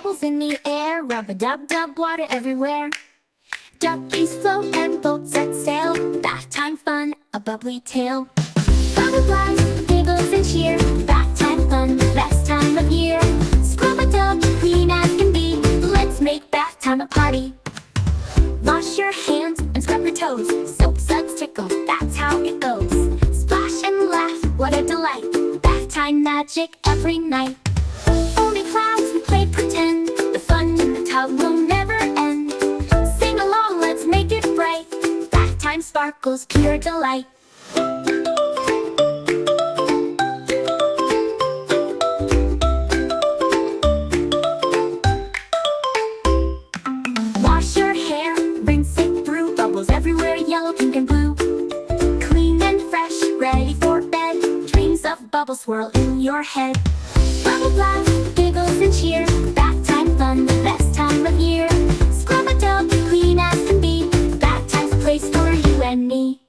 bubbles in the air, rub-a-dub-dub, water everywhere. Duckies float and boats set sail, bath time fun, a bubbly tale. Bubble blast, giggles and cheer, bath time fun, best time of year. Scrub-a-dub, clean as can be, let's make bath time a party. Wash your hands and scrub your toes, soap suds tickle, that's how it goes. Splash and laugh, what a delight, bath time magic every night. Only clouds and play pretend, the fun in the tub will never end. Sing along, let's make it bright, bath time sparkles, pure delight. Wash your hair, rinse it through, bubbles everywhere, yellow, pink and blue. Clean and fresh, ready for bed, dreams of bubbles swirl in your head. Bubble blast, giggles and cheer, bath time fun, the best time of year. Scrub-a-dub, clean as can be, bath time's a place for you and me.